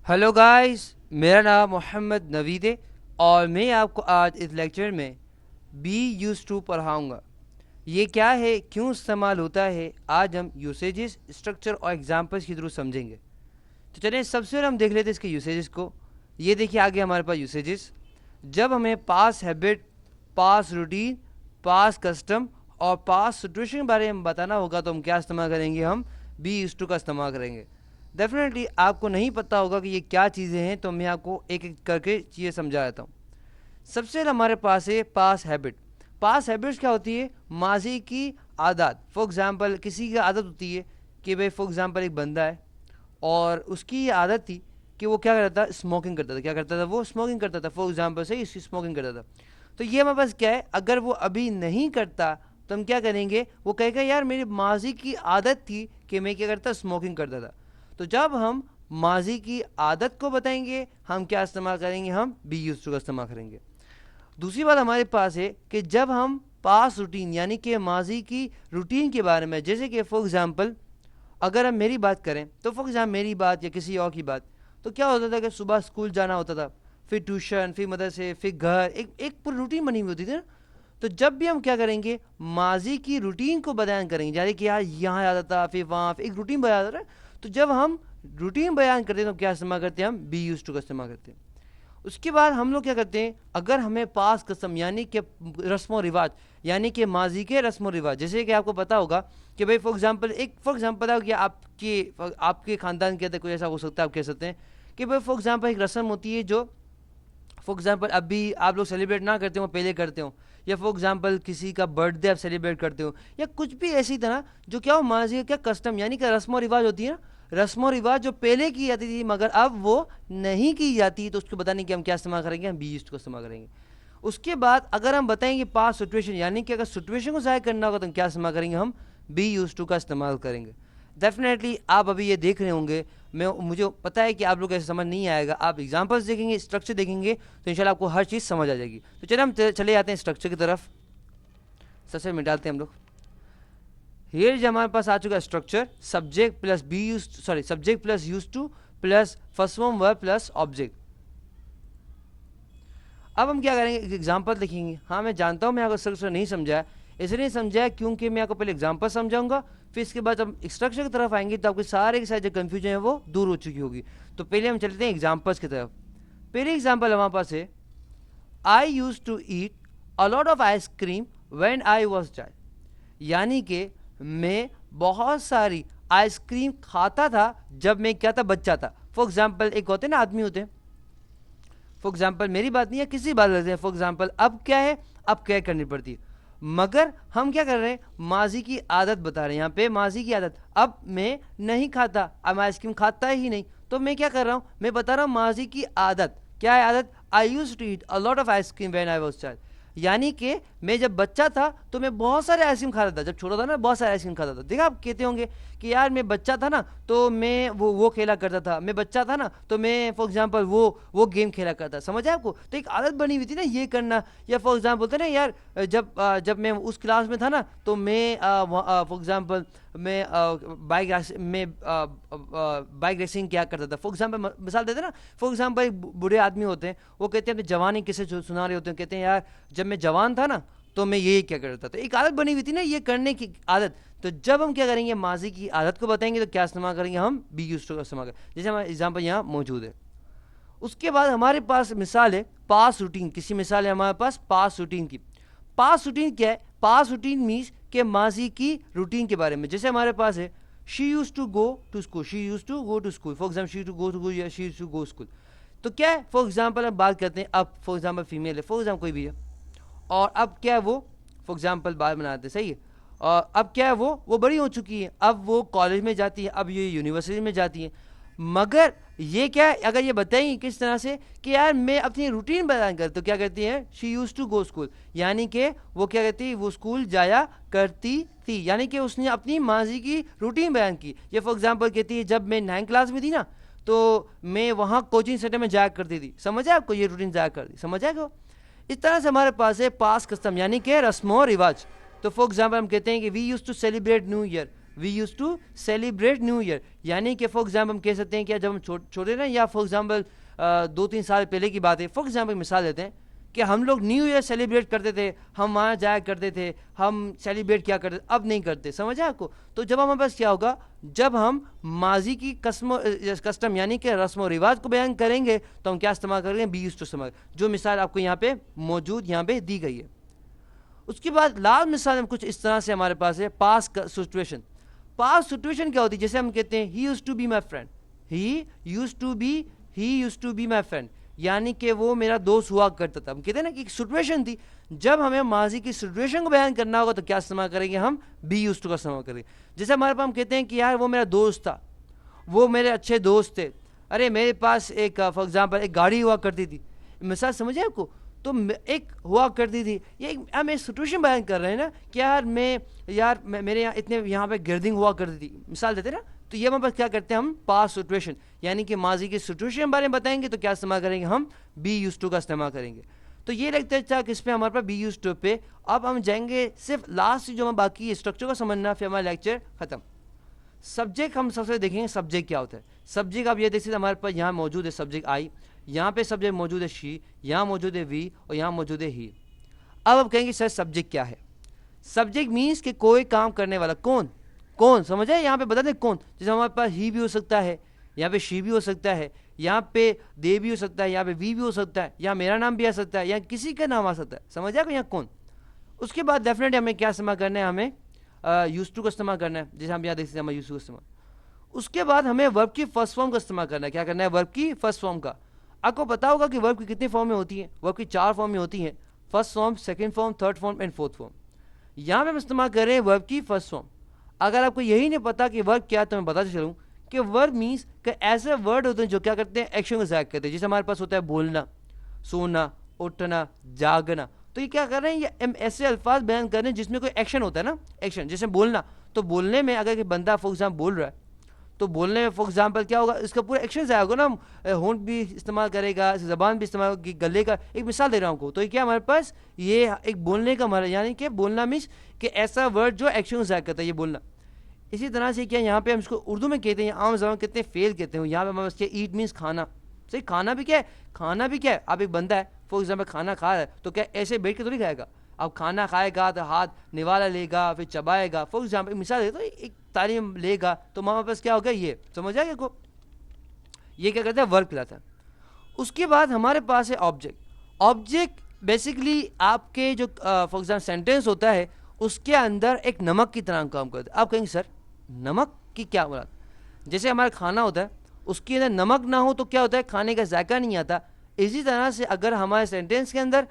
Hello guys, मेरा नाम मोहम्मद नवीद है और मैं आपको आज इस लेक्चर में बी यूज टू पढ़ाऊँगा। ये क्या है, क्यों इस्तेमाल होता है, आज हम यूसेजेस, स्ट्रक्चर और एग्जांपल्स के थ्रू समझेंगे। तो चलिए सबसे पहले हम देख लेते हैं इसके यूसेजेस को। ये देखिए आगे हमारे पास यूसेजेस। जब हमें पास हैबिट, पास रूटीन, पास कस्टम और पास सिचुएशन के बारे में बताना होगा तो हम क्या इस्तेमाल करेंगे, हम बी यूज टू का इस्तेमाल करेंगे। डेफिनेटली आपको नहीं पता होगा कि ये क्या चीज़ें हैं, तो मैं आपको एक एक करके चीज़ें समझा देता हूँ। सबसे पहले हमारे पास है पास हैबिट। पास हैबिट्स क्या होती है? माजी की आदत। फॉर एग्जांपल किसी की आदत होती है कि भाई फॉर एग्जांपल एक बंदा है और उसकी ये आदत थी कि वो क्या करता था, स्मोकिंग करता था। क्या करता था? वो स्मोकिंग करता था। फॉर एग्जांपल से इसकी स्मोकिंग करता था। तो ये हमारे पास क्या है, अगर वो अभी नहीं करता तो हम क्या करेंगे, वो कहेगा यार मेरी माजी की आदत थी कि मैं क्या करता, स्मोकिंग करता था। तो जब हम माजी की आदत को बताएंगे हम क्या इस्तेमाल करेंगे, हम बी यूज टू का इस्तेमाल करेंगे। दूसरी बात हमारे पास है कि जब हम पास रूटीन यानी कि माजी की रूटीन के बारे में, जैसे कि फॉर एग्जांपल अगर हम मेरी बात करें तो फॉर एग्जाम्पल मेरी बात या किसी और की बात, तो क्या होता था कि सुबह स्कूल जाना होता था, फिर ट्यूशन, फिर मदरसे, फिर घर, एक एक पूरी रूटीन बनी हुई होती थी ना। तो जब भी हम क्या करेंगे, माजी की रूटीन को बयान करेंगे, यानी कि यार यहाँ आता था फिर वहाँ, फिर एक रूटीन बयान होता है। तो जब हम रूटीन बयान करते हैं तो क्या इस्तेमाल करते हैं, हम बी यूज टू का इस्तेमाल करते हैं। उसके बाद हम लोग क्या करते हैं, अगर हमें पास कसम यानी कि रस्म व रिवाज, यानी कि माजी के रस्म व रिवाज, जैसे कि आपको पता होगा कि भाई फॉर एग्जांपल पता हो कि आपके आपके ख़ानदान के अंदर कोई ऐसा हो सकता है, आप कह सकते हैं कि भाई फॉर एग्जांपल एक रस्म होती है जो फॉर एग्जांपल अभी आप लोग सेलिब्रेट ना करते हो, पहले करते हो, या फॉर एग्जांपल किसी का बर्थडे आप सेलिब्रेट करते हो, या कुछ भी ऐसी तरह जो क्या हो, माजी क्या कस्टम यानी कि रस्म व रिवाज होती है ना, रस्म व रिवाज जो पहले की जाती थी मगर अब वो नहीं की जाती, तो उसको बताने के हम क्या इस्तेमाल करेंगे, हम बी यूज्ड को इस्तेमाल करेंगे। उसके बाद अगर हम बताएंगे पास सिचुएशन, यानी कि अगर सिचुएशन को ज़ाहिर करना होगा तो हम क्या इस्तेमाल करेंगे, हम बी यूज टू का इस्तेमाल करेंगे। डेफिनेटली आप अभी ये देख रहे होंगे, मुझे पता है कि आप लोग ऐसे समझ नहीं आएगा, आप एग्जांपल्स देखेंगे, स्ट्रक्चर देखेंगे तो इंशाल्लाह आपको हर चीज़ समझ आ जाएगी। तो चलिए हम चले जाते हैं स्ट्रक्चर की तरफ। सबसे मिटाते हैं हम लोग। हियर जो हमारे पास आ चुका है structure, subject plus B use, sorry subject plus use two plus first form verb plus object. अब हम क्या करेंगे, एक एग्जाम्पल लिखेंगे। हाँ मैं जानता हूँ मैं आपको स्ट्रक्चर नहीं समझाया, इसलिए नहीं समझाया क्योंकि मैं आपको पहले एग्जाम्पल समझाऊंगा, फिर इसके बाद हम स्ट्रक्चर की तरफ आएंगे तो आपके सारे के सारे जो कन्फ्यूजन है वो दूर हो चुकी होगी। तो पहले हम चलते हैं एग्जाम्पल्स की तरफ। पहले एग्जाम्पल हमारे पास है, I use to eat a lot of ice cream when I was child. यानी कि मैं बहुत सारी आइसक्रीम खाता था जब मैं क्या था, बच्चा था। फॉर एग्जाम्पल एक होते हैं ना, आदमी होते हैं, फॉर एग्जाम्पल मेरी बात नहीं है, किसी बात लेते हैं, फॉर एग्जाम्पल अब क्या है, अब क्या करनी पड़ती है, मगर हम क्या कर रहे हैं, माजी की आदत बता रहे हैं। यहाँ पे माजी की आदत, अब मैं नहीं खाता, अब मैं आइसक्रीम खाता ही नहीं, तो मैं क्या कर रहा हूँ, मैं बता रहा हूँ माजी की आदत। क्या है आदत? I use to eat a lot of ice cream when I was child. यानी कि मैं जब बच्चा था तो मैं बहुत सारे आइसक्रीम खाता था, जब छोटा था ना बहुत सारे आइसक्रीम खाता था। देखा, आप कहते होंगे कि यार मैं बच्चा था ना तो मैं वो खेला करता था, मैं बच्चा था ना तो मैं फॉर एग्जांपल वो गेम खेला करता। समझ आया आपको? तो एक आदत बनी हुई थी ना ये करना। या फॉर एग्जांपल बोलते ना यार, जब मैं उस क्लास में था ना तो मैं फॉर एग्जांपल मैं बाइक रेसिंग क्या करता था। फॉर एग्जांपल मिसाल देते ना, फॉर एग्जांपल एक बूढ़े आदमी होते हैं, वो कहते हैं जवानी किसे सुना रहे होते हैं, कहते हैं यार जब मैं जवान था ना तो मैं ये क्या करता था। एक आदत बनी हुई थी ना ये करने की आदत। तो जब हम क्या करेंगे, माजी की आदत को बताएंगे तो क्या इस्तेमाल करेंगे, हम बी यूज्ड टू का इस्तेमाल करेंगे, जैसे हमारा एग्जांपल यहाँ मौजूद है। उसके बाद हमारे पास मिसाल है पास रूटीन। किसी मिसाल है हमारे पास पास रूटीन की। पास रूटीन क्या है? पास रूटीन मीन्स के माजी की रूटीन के बारे में। जैसे हमारे पास है, she use to go to school, she use to go to school. For example she to go to school या she use to go school. तो क्या है, फॉर एग्जाम्पल हम बात करते हैं, अब फॉर एग्जाम्पल फीमेल है, फॉर एग्जाम्पल कोई भी है, और अब क्या है वो फॉर एग्जाम्पल बाल बनाते, सही है, और अब क्या है वो बड़ी हो चुकी है, अब वो कॉलेज में जाती है, अब ये यूनिवर्सिटी में जाती है। मगर ये क्या है, अगर ये बताएंगे किस तरह से कि यार मैं अपनी रूटीन बयान करती, तो क्या करती है, she use to go school, यानी कि वो क्या करती है, वो स्कूल जाया करती थी, यानी कि उसने अपनी माजी की रूटीन बयान की। ये फॉर एग्जाम्पल कहती है जब मैं 9th क्लास में थी ना तो मैं वहाँ कोचिंग सेंटर में जाया करती थी। समझ आया आपको, ये रूटीन जाया करती, समझ आएगा। इस तरह से हमारे पास है पास कस्टम यानी कि रस्म और रिवाज। तो फॉर एग्जाम्पल हम कहते हैं कि we use to celebrate new year, we use to celebrate new year. یعنی کہ فار ایگزامپل ہم کہہ سکتے ہیں کہ جب ہم چھوٹے نا, یا فار ایگزامپل 2-3 سال پہلے کی بات ہے, فار ایگزامپل مثال دیتے ہیں کہ ہم لوگ نیو ایئر سیلیبریٹ کرتے تھے, ہم وہاں جایا کرتے تھے, ہم سیلیبریٹ کیا کرتے, اب نہیں کرتے. سمجھا آپ کو؟ تو جب ہمارے پاس کیا ہوگا, جب ہم ماضی کی کسٹم یعنی کہ رسم و رواج کو بیان کریں گے تو ہم کیا استعمال کریں گے, بی یوز ٹو استعمال, جو مثال آپ کو یہاں پہ موجود یہاں پہ دی گئی ہے. اس کے بعد لاسٹ مثال کچھ اس طرح سے ہمارے پاس ہے پاسٹ سچویشن. پاسٹ سچویشن کیا ہوتی ہے, جیسے ہم کہتے ہیں he use to be my friend, he use to be my friend, یعنی کہ وہ میرا دوست ہوا کرتا تھا. ہم کہتے ہیں نا کہ ایک سچویشن تھی. جب ہمیں ماضی کی سچویشن کو بیان کرنا ہوگا تو کیا استعمال کریں گے, ہم بی یوز ٹو کا استعمال کریں گے. جیسے ہمارے پاس ہم کہتے ہیں کہ یار وہ میرا دوست تھا, وہ میرے اچھے دوست تھے, ارے میرے پاس ایک فار ایگزامپل ایک گاڑی ہوا کرتی تھی. مثال سمجھے آپ کو؟ تو ایک ہوا کرتی تھی, یہ ہم ایک سچویشن بیان کر رہے ہیں نا کہ یار میرے یہاں اتنے یہاں پہ گردنگ ہوا کرتی تھی, مثال دیتے نا. تو یہ ہم بس کیا کرتے ہیں, ہم پاسٹ سچویشن یعنی کہ ماضی کی سچویشن کے بارے میں بتائیں گے تو کیا استعمال کریں گے, ہم بی یوز ٹو کا استعمال کریں گے. تو یہ لگتا تھا کہ اس پہ ہمارے پاس بی یوز ٹو پہ. اب ہم جائیں گے صرف لاسٹ جو ہم باقی اسٹرکچر کو سمجھنا, پھر ہمارا لیکچر ختم. سبجیکٹ ہم سب سے دیکھیں گے سبجیکٹ کیا ہوتا ہے. سبجیکٹ آپ یہ دیکھ سکتے ہمارے پاس یہاں موجود ہے سبجیکٹ آئی, یہاں پہ سبجیکٹ موجود ہے شی, یہاں موجود ہے وی, اور یہاں موجود ہے ہی. اب آپ کہیں گے سر سبجیکٹ کیا ہے. سبجیکٹ مینس کہ کوئی کام کرنے والا, کون سمجھے, یہاں پہ بتا دیں کون. جیسے ہمارے پاس ہی بھی ہو سکتا ہے, یہاں پہ شی بھی ہو سکتا ہے, یہاں پہ دے بھی ہو سکتا ہے, یہاں پہ وی بھی ہو سکتا ہے, یہاں میرا نام بھی آ سکتا ہے, یہاں کسی کا نام آ سکتا ہے. سمجھا کہ یہاں کون. اس کے بعد ڈیفینیٹلی ہمیں کیا استعمال کرنا ہے, ہمیں یوز ٹو کا استعمال کرنا ہے. جیسے ہم یہاں دیکھ سکتے ہیں ہمیں یوز ٹو کا استعمال. اس کے بعد ہمیں ورب کی فرسٹ فارم کا استعمال کرنا ہے. کیا کرنا ہے, ورب کی فرسٹ فارم کا. آپ کو پتا ہوگا کہ ورب کی کتنی فارم میں ہوتی ہیں. ورب کی 4 فارم میں ہوتی ہیں, first form, second form, third form and fourth form. یہاں پہ ہم استعمال کر رہے ہیں ورب کی فرسٹ فارم. اگر آپ کو یہی نہیں پتا کہ ورب کیا ہے تو میں بتاتا چلوں کہ ورب مینس کہ ایسے ورڈ ہوتے ہیں جو کیا کرتے ہیں, ایکشن کو ظاہر کرتے ہیں. جیسے ہمارے پاس ہوتا ہے بولنا, سونا, اٹھنا, جاگنا. تو یہ کیا کر رہے ہیں, یہ ایسے الفاظ بیان کر رہے ہیں جس میں کوئی ایکشن ہوتا ہے نا, ایکشن. جیسے بولنا, تو بولنے میں اگر کہ بندہ فار ایگزامپل بول رہا ہے تو بولنے میں فار ایگزامپل کیا ہوگا, اس کا پورا ایکشن ظاہر ہوگا نا. ہونٹ بھی استعمال کرے گا, زبان بھی استعمال ہوگی, گلے کا. ایک مثال دے رہا ہوں آپ کو. تو یہ کیا ہمارے پاس یہ ایک بولنے کا ہمارا, یعنی کہ بولنا مینس کہ ایسا ورڈ جو ایکشن کو ظاہر کرتا ہے, یہ بولنا. اسی طرح سے کیا یہاں پہ ہم اس کو اردو میں کہتے ہیں, عام زبان کہتے ہیں فیل کہتے ہیں. یہاں پہ ہمارے پاس کیا, ایٹ مینس کھانا. صحیح, کھانا بھی کیا ہے, کھانا بھی کیا ہے. اب ایک بندہ ہے فار ایگزامپل کھانا کھا رہا ہے, تو کیا ایسے بیٹھ کے تو نہیں کھائے گا. اب کھانا کھائے گا تو ہاتھ نوالا لے گا, پھر چبائے گا. فار ایگزامپل مثال دے تو ایک تعلیم لے گا, تو ہمارے پاس کیا ہوگا, یہ سمجھ آئے گا کو. یہ کیا کرتا ہے, ورک کہلاتا ہے. اس کے بعد ہمارے پاس ہے آبجیکٹ. آبجیکٹ بیسکلی آپ کے جو فار ایگزامپل سینٹینس ہوتا ہے اس کے اندر ایک نمک کی طرح کام کرتا ہے. آپ کہیں گے سر نمک کی کیا مراد. جیسے ہمارا کھانا ہوتا ہے, اس کے اندر نمک نہ ہو تو کیا ہوتا ہے, کھانے کا ذائقہ نہیں آتا. اسی طرح سے اگر ہمارے سینٹینس کے اندر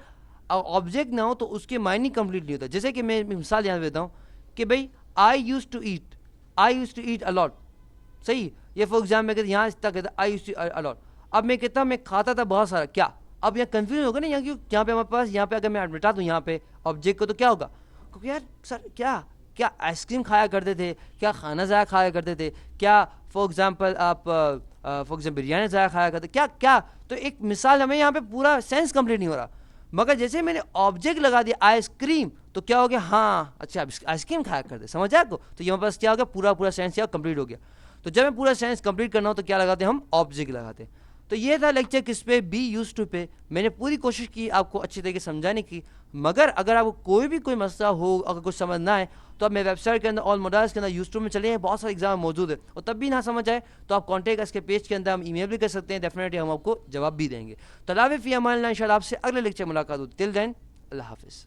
آبجیکٹ نہ ہو تو اس کے معنی کمپلیٹ نہیں ہوتا. جیسے کہ میں مثال یہاں دیتا ہوں کہ بھائی آئی یوز ٹو ایٹ الاٹ. صحیح, یہ فار ایگزامپل میں کہتے یہاں اس طرح کہتا آئی یوز ٹو الاٹ. اب میں کہتا ہوں میں کھاتا تھا بہت سارا, کیا. اب یہاں کنفیوژن ہوگا نا, یہاں پہ ہمارے پاس, یہاں پہ اگر میں بتا دوں یہاں پہ آبجیکٹ کو تو کیا ہوگا, کیونکہ یار سر کیا آئس کریم کھایا کرتے تھے, کیا کھانا ضائع کھایا کرتے تھے, کیا فار ایگزامپل آپ فار ایگزامپل بریانی ضائع کھایا کرتے, کیا. تو ایک مثال, ہمیں یہاں پہ پورا سینس کمپلیٹ نہیں ہو رہا, مگر جیسے میں نے آبجیکٹ لگا دیا آئس کریم تو کیا ہو گیا, ہاں اچھا آئس کریم کھایا کرتے. سمجھا آپ کو. تو یہاں پاس کیا ہو گیا, پورا سینس کیا کمپلیٹ ہو گیا. تو جب ہمیں پورا سینس کمپلیٹ کرنا ہو تو کیا لگاتے ہیں, ہم آبجیکٹ لگاتے ہیں. تو یہ تھا لیکچر کس پہ, بی یوز ٹو پہ. میں نے پوری کوشش کی آپ کو اچھی طریقے سے سمجھانے کی, مگر اگر آپ کو کوئی مسئلہ ہو, اگر کچھ سمجھ نہ آئے تو آپ میرے ویب سائٹ کے اندر آل موڈلز کے اندر یوز ٹو میں چلے ہیں, بہت سارے ایگزام موجود ہے. اور تب بھی نہ سمجھ آئے تو آپ کانٹیکٹ اس کے پیج کے اندر ہم ای میل بھی کر سکتے ہیں, ڈیفینیٹلی ہم آپ کو جواب بھی دیں گے. تو اللہ فی امان اللہ, انشاءاللہ آپ سے اگلے لیکچر ملاقات ہوتی. ٹل دین اللہ حافظ.